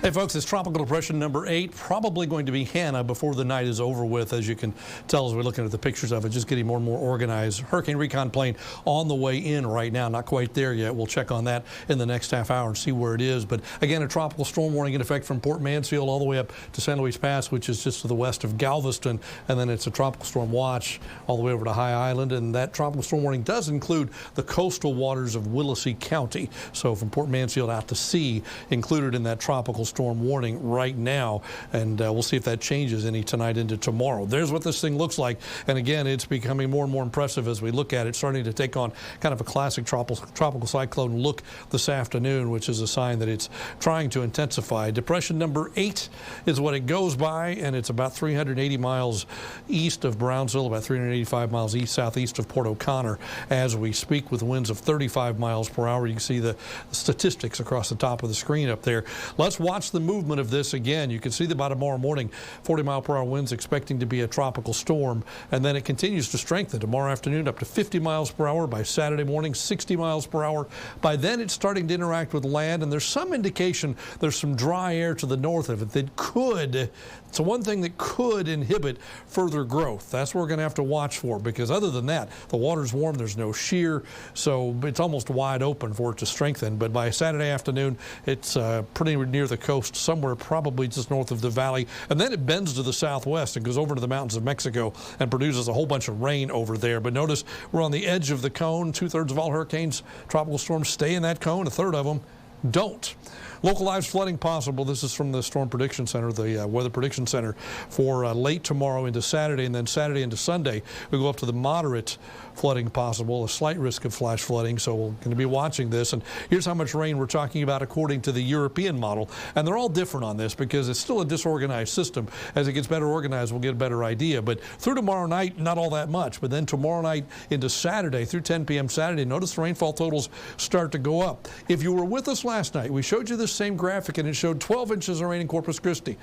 Hey folks, it's Tropical Depression number 8, probably going to be Hannah before the night is over with, as you can tell as we're looking at the pictures of it, just getting more and more organized. Hurricane recon plane on the way in right now, not quite there yet. We'll check on that in the next half hour and see where it is. But again, a tropical storm warning in effect from Port Mansfield all the way up to San Luis Pass, which is just to the west of Galveston. And then it's a tropical storm watch all the way over to High Island. And that tropical storm warning does include the coastal waters of Willacy County. So from Port Mansfield out to sea, included in that tropical storm warning right now, and we'll see if that changes any tonight into tomorrow. There's what this thing looks like, and again, it's becoming more and more impressive as we look at it, starting to take on kind of a classic tropical cyclone look this afternoon, which is a sign that it's trying to intensify. Depression number 8 is what it goes by, and it's about 380 miles east of Brownsville, about 385 miles southeast of Port O'Connor as we speak, with winds of 35 miles per hour. You can see the statistics across the top of the screen up there. Let's watch the movement of this again. You can see that by tomorrow morning, 40-mile-per-hour winds expecting to be a tropical storm, and then it continues to strengthen tomorrow afternoon up to 50 miles per hour. By Saturday morning, 60 miles per hour. By then, it's starting to interact with land, and there's some indication there's some dry air to the north of it that could, it's the one thing that could inhibit further growth. That's what we're going to have to watch for, because other than that, the water's warm, there's no shear, so it's almost wide open for it to strengthen. But by Saturday afternoon, it's pretty near the coast, somewhere probably just north of the valley, and then it bends to the southwest and goes over to the mountains of Mexico and produces a whole bunch of rain over there. But notice we're on the edge of the cone. 2/3 of all hurricanes, tropical storms stay in that cone. 1/3 of them don't. Localized flooding possible. This is from the Storm Prediction Center, the Weather Prediction Center, for late tomorrow into Saturday, and then Saturday into Sunday. We go up to the moderate flooding possible, a slight risk of flash flooding, so we're going to be watching this. And here's how much rain we're talking about according to the European model. And they're all different on this because it's still a disorganized system. As it gets better organized, we'll get a better idea. But through tomorrow night, not all that much. But then tomorrow night into Saturday, through 10 p.m. Saturday, notice the rainfall totals start to go up. If you were with us last night, we showed you this same graphic, and it showed 12 inches of rain in Corpus Christi.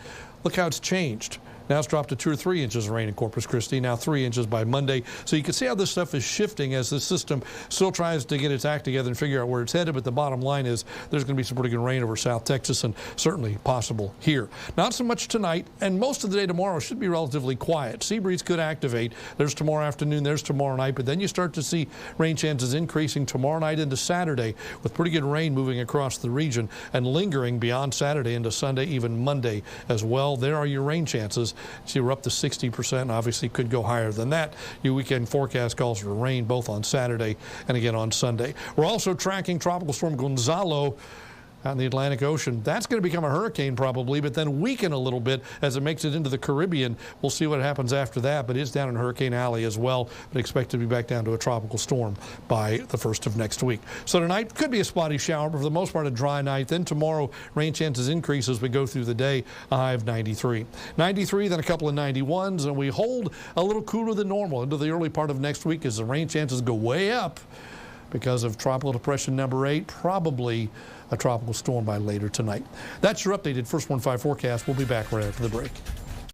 Look how it's changed. Now it's dropped to 2 or 3 inches of rain in Corpus Christi, now 3 inches by Monday. So you can see how this stuff is shifting as the system still tries to get its act together and figure out where it's headed. But the bottom line is there's going to be some pretty good rain over South Texas, and certainly possible here. Not so much tonight, and most of the day tomorrow should be relatively quiet. Sea breeze could activate. There's tomorrow afternoon, there's tomorrow night, but then you start to see rain chances increasing tomorrow night into Saturday, with pretty good rain moving across the region and lingering beyond Saturday into Sunday, even Monday as well. There are your rain chances. See, we're up to 60%, obviously could go higher than that. Your weekend forecast calls for rain both on Saturday and again on Sunday. We're also tracking Tropical Storm Gonzalo out in the Atlantic Ocean. That's going to become a hurricane probably, but then weaken a little bit as it makes it into the Caribbean. We'll see what happens after that, but it's down in Hurricane Alley as well, but expect to be back down to a tropical storm by the 1st of next week. So tonight could be a spotty shower, but for the most part a dry night. Then tomorrow, rain chances increase as we go through the day, a high of 93. 93, then a couple of 91s, and we hold a little cooler than normal into the early part of next week as the rain chances go way up because of Tropical Depression number 8, probably a tropical storm by later tonight. That's your updated First 1 5 forecast. We'll be back right after the break.